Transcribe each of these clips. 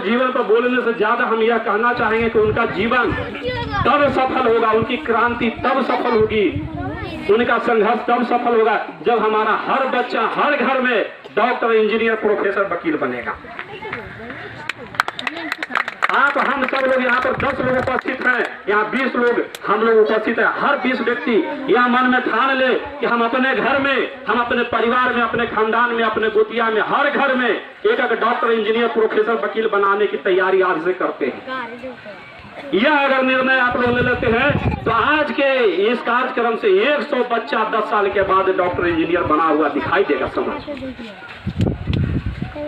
जीवन पर बोलने से ज्यादा हम यह कहना चाहेंगे कि उनका जीवन तब सफल होगा, उनकी क्रांति तब सफल होगी, उनका संघर्ष तब सफल होगा जब हमारा हर बच्चा हर घर में डॉक्टर, इंजीनियर, प्रोफेसर, वकील बनेगा। आप हम सब लोग यहाँ पर 10 लोग उपस्थित हैं, यहाँ 20 लोग हम लोग उपस्थित हैं। हर 20 व्यक्ति यह मन में ठान ले कि हम अपने घर में, हम अपने परिवार में, अपने खानदान में, अपने गोतिया में, हर घर में एक डॉक्टर, इंजीनियर, प्रोफेसर, वकील बनाने की तैयारी आज से करते हैं। यह अगर निर्णय आप लोग ले लेते हैं तो आज के इस कार्यक्रम से 100 बच्चा 10 साल के बाद डॉक्टर, इंजीनियर बना हुआ दिखाई देगा समाज।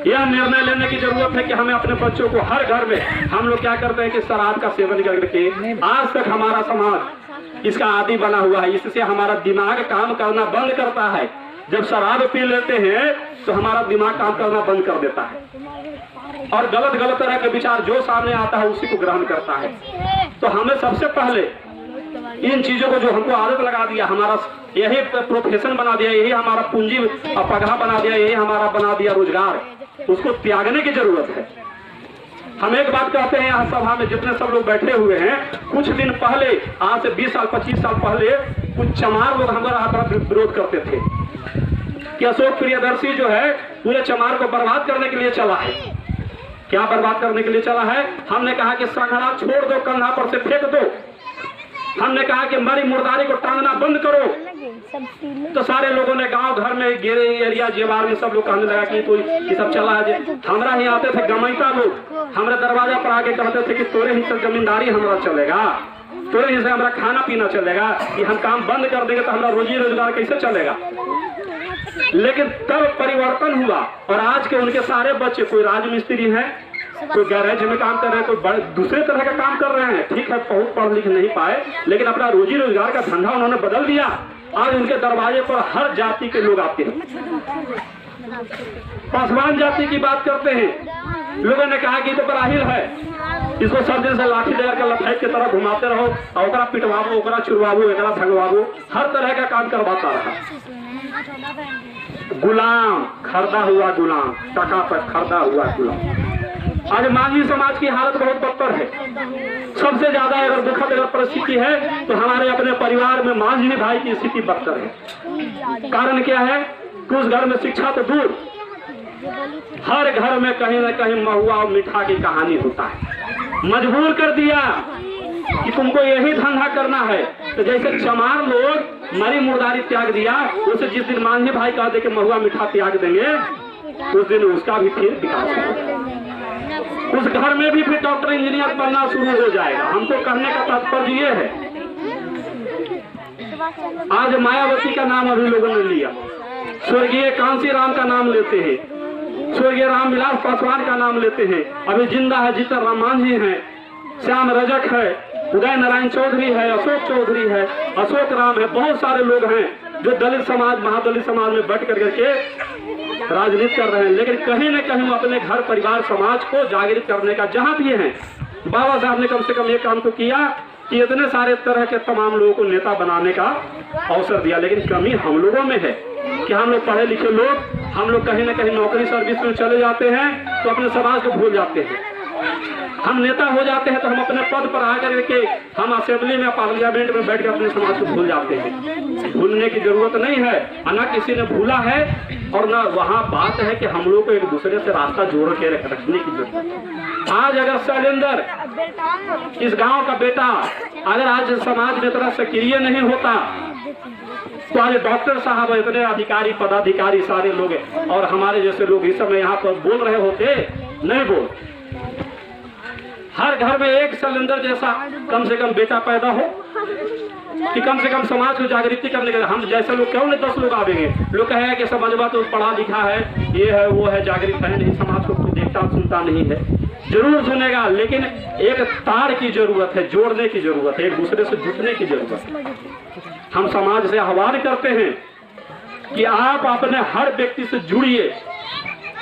यह निर्णय लेने की जरूरत है कि हमें अपने बच्चों को हर घर में, हम लोग क्या करते हैं कि शराब का सेवन करके आज तक हमारा समाज इसका आदी बना हुआ है। इससे हमारा दिमाग काम करना बंद करता है। जब शराब पी लेते हैं तो हमारा दिमाग काम करना बंद कर देता है और गलत गलत तरह के विचार जो सामने आता है उसी को ग्रहण करता है। तो हमें सबसे पहले इन चीजों को, जो हमको आदत लगा दिया, हमारा यही प्रोफेशन बना दिया, यही हमारा पूंजी पगहा बना दिया, यही हमारा बना दिया रोजगार, उसको त्यागने की जरूरत है। हम एक बात कहते हैं यहाँ सभा में जितने सब लोग बैठे हुए हैं, कुछ दिन पहले, आज से 20 साल 25 साल पहले कुछ चमार लोग हमारा विरोध करते थे कि अशोक प्रियदर्शी जो है पूरे चमार को बर्बाद करने के लिए चला है। क्या बर्बाद करने के लिए चला है? हमने कहा कि संघड़ा छोड़ दो, कंधा पर से फेंक दो। हमने कहा कि मरी मुर्दारी को टांगना बंद करो। तो सारे लोगों ने गांव घर में, गेरे एरिया जेवार में सब लोग कहने लगा कि तो ये सब चला है। हमरा ही आते थे गमैता लोग, हमारे दरवाजा पर आके कहते थे कि तोरे ही से जमींदारी हमारा चलेगा, तोरे ही से हमारा खाना पीना चलेगा, कि हम काम बंद कर देंगे तो हमारा रोजी रोजगार कैसे चलेगा। लेकिन तब परिवर्तन हुआ और आज के उनके सारे बच्चे, कोई राजमिस्त्री है, कोई गैरेज में काम कर रहे हैं, कोई दूसरे तरह का काम कर रहे हैं। ठीक है, बहुत पढ़ लिख नहीं पाए, लेकिन अपना रोजी रोजगार का धंधा उन्होंने बदल दिया। आज उनके दरवाजे पर हर जाति के लोग आते हैं। पासवान जाति की बात करते हैं, लोगों ने कहा कि तो बराहिल है, इसको सब दिन से लाठी लेकर के लफाइट की तरह घुमाते रहो और ओकरा पिटवाबो, ओकरा छुड़वाबो, एकरा भगवाबो, हर तरह का काम करवाता रहा। गुलाम, खरीदा हुआ गुलाम, टका पर खरीदा हुआ गुलाम। आज मांझी समाज की हालत बहुत बदतर है। सबसे ज्यादा अगर दुखद अगर परिस्थिति है तो हमारे अपने परिवार में मांझी भाई की स्थिति बदतर है। कारण क्या है कि उस घर में शिक्षा तो दूर, हर घर में कहीं न कहीं महुआ और मीठा की कहानी होता है। मजबूर कर दिया कि तुमको यही धंधा करना है। तो जैसे चमार लोग मरी मुर्दारी त्याग दिया, उसे जिस दिन मांझी भाई कह दे कि महुआ मीठा त्याग देंगे, उस दिन उसका भी फिर विकास होगा। उस घर में भी फिर डॉक्टर, इंजीनियर बनना शुरू हो जाएगा। हमको कहने का तात्पर्य ये है, आज मायावती का नाम अभी लोगों ने लिया, स्वर्गीय कांसी राम का नाम लेते हैं, स्वर्गीय रामविलास पासवान का नाम लेते हैं। अभी जिंदा है जीतन राम मांझी है, श्याम रजक है, उदय नारायण चौधरी है, अशोक चौधरी है, अशोक राम है। बहुत सारे लोग हैं जो दलित समाज, महादलित समाज में बैठ करके राजनीति कर रहे हैं। लेकिन कहीं न कहीं अपने घर परिवार समाज को जागृत करने का, जहां भी है, बाबा साहब ने कम से कम ये काम तो किया कि इतने सारे तरह के तमाम लोगों को नेता बनाने का अवसर दिया। लेकिन कमी हम लोगों में है कि हम लोग पढ़े लिखे लोग, हम लोग कहीं न कहीं नौकरी सर्विस में चले जाते हैं तो अपने समाज को भूल जाते हैं। हम नेता हो जाते हैं तो हम अपने पद पर आकर के हम असेंबली में, पार्लियामेंट में बैठ कर अपने समाज को भूल जाते हैं। भूलने की जरूरत नहीं है, न किसी ने भूला है और न वहाँ बात है कि हम लोग को एक दूसरे से रास्ता जोड़ के रखने की जरूरत है। आज अगर शैलेंद्र, इस गांव का बेटा, अगर आज समाज में इतना सक्रिय नहीं होता तो आज डॉक्टर साहब, इतने अधिकारी पदाधिकारी सारे लोग और हमारे जैसे लोग इस समय यहाँ पर बोल रहे होते, नहीं बोल। हर घर में एक शैलेंद्र जैसा कम से कम बेटा पैदा हो कि कम से कम समाज को जागृति करने के। हम जैसे लोग क्यों नहीं 10 लोग आवेंगे, लोग कहेगा कि समझवा तो पढ़ा लिखा है, ये है वो है, जागृत है नहीं, समाज को कोई देखता सुनता नहीं है। जरूर सुनेगा, लेकिन एक तार की जरूरत है, जोड़ने की जरूरत है, एक दूसरे से जुटने की जरूरत है। हम समाज से आह्वान करते हैं कि आप अपने हर व्यक्ति से जुड़िए।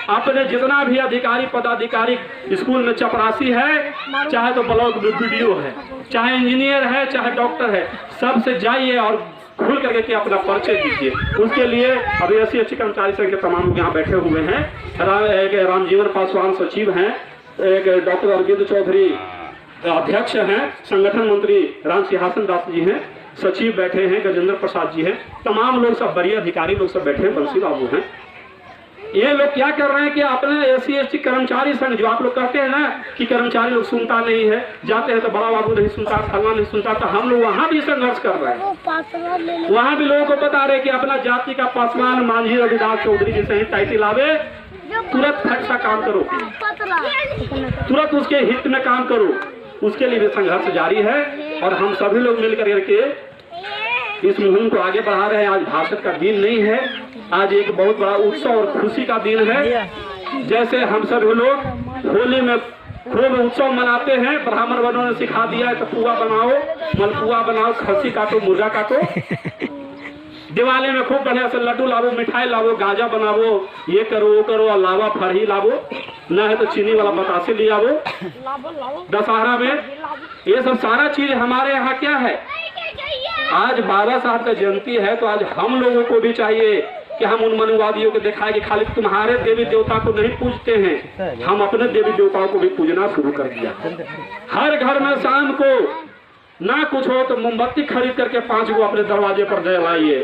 अपने जितना भी अधिकारी पदाधिकारी, स्कूल में चपरासी है, चाहे तो ब्लॉक वीडियो है, चाहे इंजीनियर है, चाहे डॉक्टर है, सबसे जाइए और खुल करके के अपना परिचय दीजिए। उसके लिए अभी SC कर्मचारी संघ के तमाम लोग यहाँ बैठे हुए हैं। रामजीवन पासवान सचिव हैं, एक डॉक्टर अरविंद चौधरी अध्यक्ष हैं, संगठन मंत्री राम सिंहासन दास जी हैं, सचिव बैठे हैं गजेंद्र प्रसाद जी हैं, तमाम लोग सब बड़े अधिकारी लोग सब बैठे हैं, बंसी बाबू हैं। ये लोग क्या कर रहे हैं कि अपने SC/ST कर्मचारी संघ, जो आप लोग कहते हैं ना कि कर्मचारी लोग सुनता नहीं है, जाते हैं तो बड़ा बाबू नहीं सुनता, फलना नहीं सुनता, तो हम लोग वहाँ भी संघर्ष कर रहे हैं। वहाँ भी लोगों को बता रहे कि अपना जाति का पासवान मांझी रविदास चौधरी जैसे ही टाइटिल आवे, तुरंत फट सा काम करो, तुरंत उसके हित में काम करो। उसके लिए भी संघर्ष जारी है और हम सभी लोग मिलकर करके इस मुहिम को आगे बढ़ा रहे हैं। आज भाषण का दिन नहीं है, आज एक बहुत बड़ा उत्सव और खुशी का दिन है। जैसे हम सभी लोग होली में खूब उत्सव मनाते हैं, ब्राह्मण वर्णों ने सिखा दिया है तो पुआ बनाओ, मलपुआ बनाओ, खस्सी काटो, मुर्गा काटो। दिवाली में खूब बढ़िया से लड्डू लावो, मिठाई लावो, गाजा बनावो, ये करो वो करो, अलावा फरही लावो, न है तो चीनी वाला बतासे ले आवो। दशहरा में ये सब सारा चीज हमारे यहाँ क्या है। आज बाबा साहब का जयंती है तो आज हम लोगों को भी चाहिए कि हम उन मनुवादियों को दिखाएं कि खाली तुम्हारे देवी देवता को नहीं पूजते हैं, हम अपने देवी देवताओं को भी पूजना शुरू कर दिया। हर घर में शाम को ना कुछ हो तो मोमबत्ती खरीद करके 5 गो अपने दरवाजे पर जलाइए,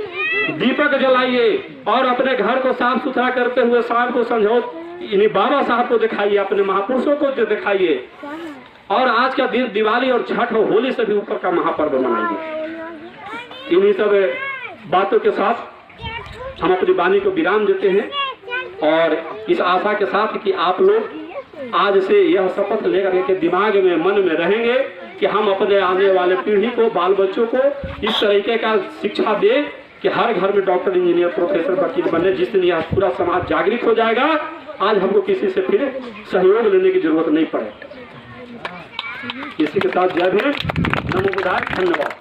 दीपक जलाइए और अपने घर को साफ सुथरा करते हुए शाम को संझो इन्हीं बाबा साहब को दिखाइए, अपने महापुरुषों को दिखाइए। और आज का दिन दिवाली और छठ और होली से भी ऊपर का महापर्व मनाइए। इन्हीं सब बातों के साथ हम अपनी वाणी को विराम देते हैं और इस आशा के साथ कि आप लोग आज से यह शपथ लेकर के दिमाग में मन में रहेंगे कि हम अपने आने वाले पीढ़ी को, बाल बच्चों को इस तरीके का शिक्षा दें कि हर घर में डॉक्टर, इंजीनियर, प्रोफेसर, वकील बने। जिस दिन यह पूरा समाज जागृत हो जाएगा, आज हमको किसी से फिर सहयोग लेने की जरूरत नहीं पड़े। इसी के साथ जय भीम, नमो बुद्धाय, धन्यवाद।